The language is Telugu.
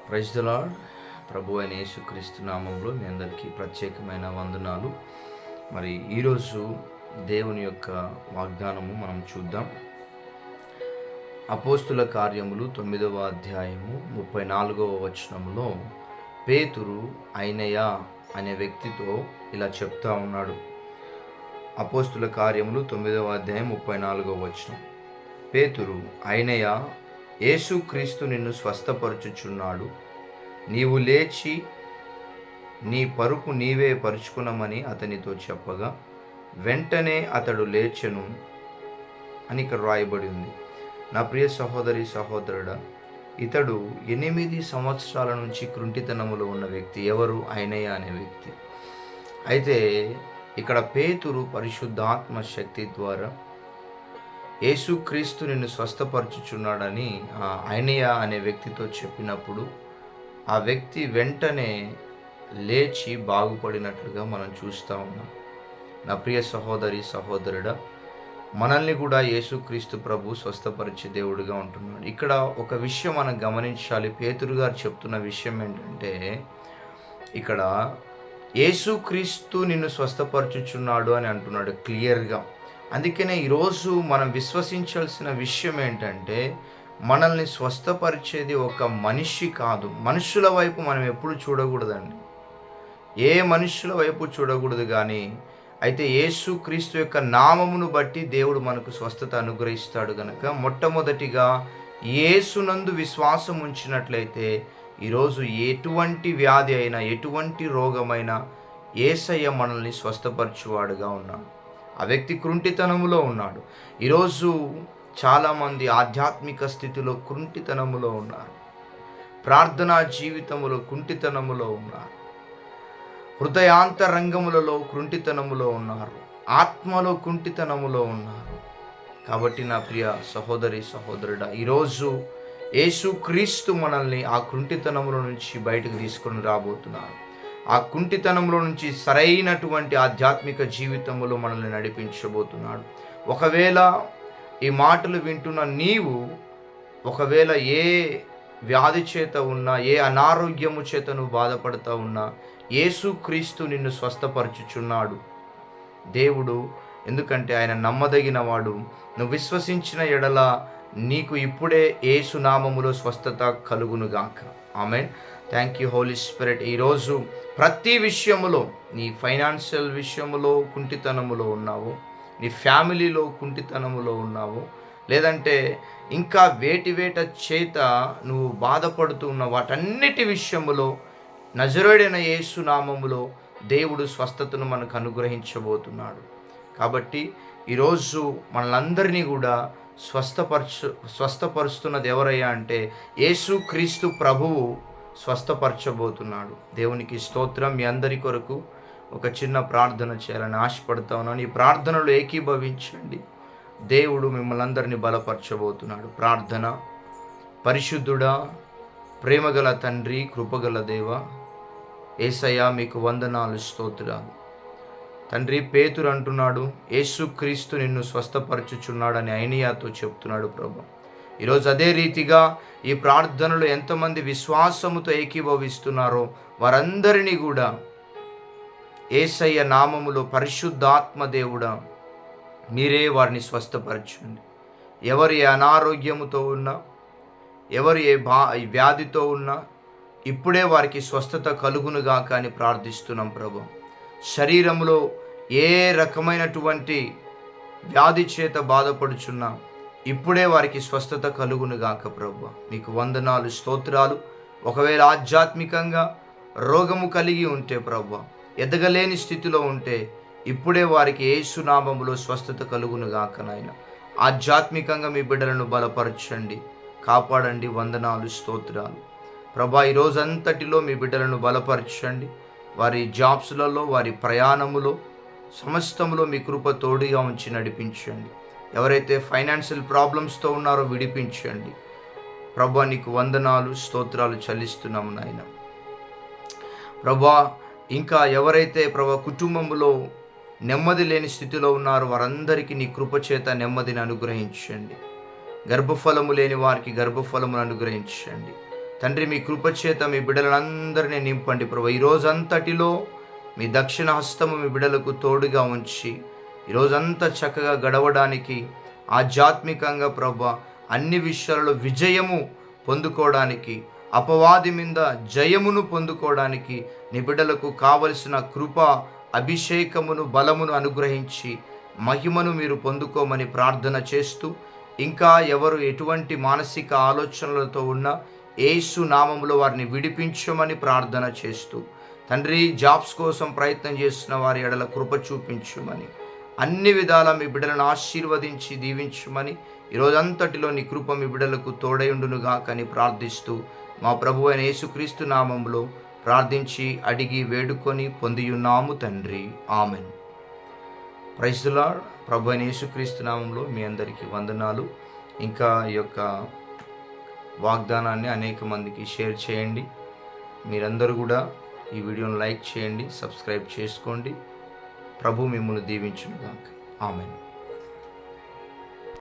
Praise the lord. ప్రభు అయిన యేసుక్రీస్తు నామంలో మీ అందరికీ ప్రత్యేకమైన వందనాలు. మరి ఈరోజు దేవుని యొక్క వాగ్దానము మనం చూద్దాం. అపోస్తుల కార్యములు 9వ అధ్యాయము 34వ వచనంలో పేతురు ఐనయ అనే వ్యక్తితో ఇలా చెప్తా ఉన్నాడు. అపోస్తుల కార్యములు 9వ అధ్యాయం 34వ వచనం. పేతురు ఐనయ, యేసుక్రీస్తు నిన్ను స్వస్థపరచుచున్నాడు, నీవు లేచి నీ పరుపు నీవే పరుచుకునమని అతనితో చెప్పగా వెంటనే అతడు లేచెను అని ఇక్కడ రాయబడి ఉంది. నా ప్రియ సహోదరి సహోదరుడా, ఇతడు 8 సంవత్సరాల నుంచి కృంటితనములో ఉన్న వ్యక్తి. ఎవరు? ఐనయ అనే వ్యక్తి. అయితే ఇక్కడ పేతురు పరిశుద్ధాత్మ శక్తి ద్వారా యేసుక్రీస్తు నిన్ను స్వస్థపరచుచున్నాడని ఐనయ అనే వ్యక్తితో చెప్పినప్పుడు ఆ వ్యక్తి వెంటనే లేచి బాగుపడినట్లుగా మనం చూస్తూ ఉన్నాం. నా ప్రియ సహోదరి సహోదరుడా, మనల్ని కూడా యేసుక్రీస్తు ప్రభు స్వస్థపరిచే దేవుడిగా ఉంటున్నాడు. ఇక్కడ ఒక విషయం మనం గమనించాలి. పేతురు గారు చెప్తున్న విషయం ఏంటంటే, ఇక్కడ యేసుక్రీస్తు నిన్ను స్వస్థపరచుచున్నాడు అని అంటున్నాడు క్లియర్గా. అందుకనే ఈరోజు మనం విశ్వసించాల్సిన విషయం ఏంటంటే, మనల్ని స్వస్థపరిచేది ఒక మనిషి కాదు. మనుషుల వైపు మనం ఎప్పుడు చూడకూడదండి. ఏ మనుషుల వైపు చూడకూడదు. కానీ అయితే యేసుక్రీస్తు యొక్క నామమును బట్టి దేవుడు మనకు స్వస్థత అనుగ్రహిస్తాడు కనుక మొట్టమొదటిగా యేసునందు విశ్వాసం ఉంచినట్లయితే ఈరోజు ఎటువంటి వ్యాధి అయినా, ఎటువంటి రోగమైనా యేసయ్య మనల్ని స్వస్థపరచువాడుగా ఉన్నాడు. ఆ వ్యక్తి కృంటితనములో ఉన్నాడు. ఈరోజు చాలామంది ఆధ్యాత్మిక స్థితిలో కృంటితనములో ఉన్నారు. ప్రార్థనా జీవితములో కుంటితనములో ఉన్నారు. హృదయాంతరంగములలో కృంటితనములో ఉన్నారు. ఆత్మలో కుంటితనములో ఉన్నారు. కాబట్టి నా ప్రియ సహోదరి సహోదరుడా, ఈరోజు యేసుక్రీస్తు మనల్ని ఆ కృంటితనముల నుంచి బయటకు తీసుకొని రాబోతున్నారు. ఆ కుంటితనంలో నుంచి సరైనటువంటి ఆధ్యాత్మిక జీవితంలో మనల్ని నడిపించబోతున్నాడు. ఒకవేళ ఈ మాటలు వింటున్న నీవు ఒకవేళ ఏ వ్యాధి చేత ఉన్నా, ఏ అనారోగ్యము చేత నువ్వు బాధపడుతూ ఉన్నా, యేసుక్రీస్తు నిన్ను స్వస్థపరచుచున్నాడు దేవుడు. ఎందుకంటే ఆయన నమ్మదగిన వాడు. నువ్వు విశ్వసించిన ఎడల నీకు ఇప్పుడే యేసు నామములో స్వస్థత కలుగునుగాక. Amen. Thank you holy spirit. ఈరోజు ప్రతి విషయములో, నీ ఫైనాన్షియల్ విషయములో కుంటితనములో ఉన్నావు, నీ ఫ్యామిలీలో కుంటితనములో ఉన్నావు, లేదంటే ఇంకా వేట చేత నువ్వు బాధపడుతూ ఉన్న వాటన్నిటి విషయములో నజరేయుడైన యేసు నామములో దేవుడు స్వస్థతను మనకు అనుగ్రహించబోతున్నాడు. కాబట్టి ఈరోజు మనలందరినీ కూడా స్వస్థపరుస్తున్నది ఎవరయ్యా అంటే యేసుక్రీస్తు ప్రభువు స్వస్థపరచబోతున్నాడు. దేవునికి స్తోత్రం. మీ అందరి కొరకు ఒక చిన్న ప్రార్థన చేయాలని ఆశపడతా ఉన్నాను. ఈ ప్రార్థనలో ఏకీభవించండి. దేవుడు మిమ్మల్ని అందరినీ బలపరచబోతున్నాడు. ప్రార్థన. పరిశుద్ధుడా, ప్రేమగల తండ్రి, కృపగల దేవ, యేసయ్య మీకు వందనాలు, స్తోత్రాలు. తండ్రి, పేతురు అంటున్నాడు యేసుక్రీస్తు నిన్ను స్వస్థపరచుచున్నాడని ఐనయాతో చెప్తున్నాడు ప్రభు. ఈరోజు అదే రీతిగా ఈ ప్రార్థనలో ఎంతమంది విశ్వాసముతో ఏకీభవిస్తున్నారో వారందరినీ కూడా యేసయ్య నామములో పరిశుద్ధాత్మ దేవుడా మీరే వారిని స్వస్థపరచండి. ఎవరు ఏ అనారోగ్యముతో ఉన్నా, ఎవరు ఏ వ్యాధితో ఉన్నా ఇప్పుడే వారికి స్వస్థత కలుగునుగాక అని ప్రార్థిస్తున్నాం ప్రభు. శరీరంలో ఏ రకమైనటువంటి వ్యాధి చేత బాధపడుచున్నా ఇప్పుడే వారికి స్వస్థత కలుగునుగాక ప్రభు. మీకు వందనాలు, స్తోత్రాలు. ఒకవేళ ఆధ్యాత్మికంగా రోగము కలిగి ఉంటే ప్రభు, ఎదగలేని స్థితిలో ఉంటే ఇప్పుడే వారికి యేసు నామములో స్వస్థత కలుగునుగాక నాయన. ఆధ్యాత్మికంగా మీ బిడ్డలను బలపరచండి, కాపాడండి. వందనాలు, స్తోత్రాలు ప్రభా. ఈ రోజంతటిలో మీ బిడ్డలను బలపరచండి. వారి జాబ్స్లలో, వారి ప్రయాణములో, సమస్తములో మీ కృప తోడుగా ఉంచి నడిపించండి. ఎవరైతే ఫైనాన్షియల్ ప్రాబ్లమ్స్తో ఉన్నారో విడిపించండి ప్రభా. నీకు వందనాలు, స్తోత్రాలు చెల్లిస్తున్నాము నాయన. ప్రభా, ఇంకా ఎవరైతే ప్రభా కుటుంబంలో నెమ్మది లేని స్థితిలో ఉన్నారో వారందరికీ నీ కృపచేత నెమ్మదిని అనుగ్రహించండి. గర్భఫలము లేని వారికి గర్భఫలమును అనుగ్రహించండి. తండ్రి మీ కృపచేత మీ బిడ్డలందరినీ నింపండి ప్రభు. ఈ రోజంతటిలో మీ దక్షిణ హస్తము మీ బిడ్డలకు తోడుగా ఉంచి ఈరోజంతా చక్కగా గడవడానికి ఆధ్యాత్మికంగా ప్రభు అన్ని విషయాలలో విజయము పొందుకోవడానికి, అపవాది మీద జయమును పొందుకోవడానికి నీ బిడ్డలకు కావలసిన కృప, అభిషేకమును, బలమును అనుగ్రహించి మహిమను మీరు పొందుకోమని ప్రార్థన చేస్తూ, ఇంకా ఎవరు ఎటువంటి మానసిక ఆలోచనలతో ఉన్నా యేసు నామములో వారిని విడిపించమని ప్రార్థన చేస్తూ, తండ్రి జాబ్స్ కోసం ప్రయత్నం చేస్తున్న వారి ఎడల కృప చూపించుమని, అన్ని విధాలా మీ బిడ్డలను ఆశీర్వదించి దీవించుమని, ఈరోజంతటిలో నీ కృప మీ బిడ్డలకు తోడయుండునుగా అని ప్రార్థిస్తూ మా ప్రభు అయిన యేసుక్రీస్తు నామములో ప్రార్థించి అడిగి వేడుకొని పొందియున్నాము తండ్రి. ఆమెన్. Praise the lord. ప్రభు అయిన యేసుక్రీస్తు నామములో మీ అందరికీ వందనాలు. ఇంకా ఈ యొక్క వాగ్దానాన్ని అనేక మందికి షేర్ చేయండి. మీరందరూ కూడా ఈ వీడియోను లైక్ చేయండి, సబ్స్క్రైబ్ చేసుకోండి. ప్రభు మిమ్మల్ని దీవించునుగాక. ఆమెన్.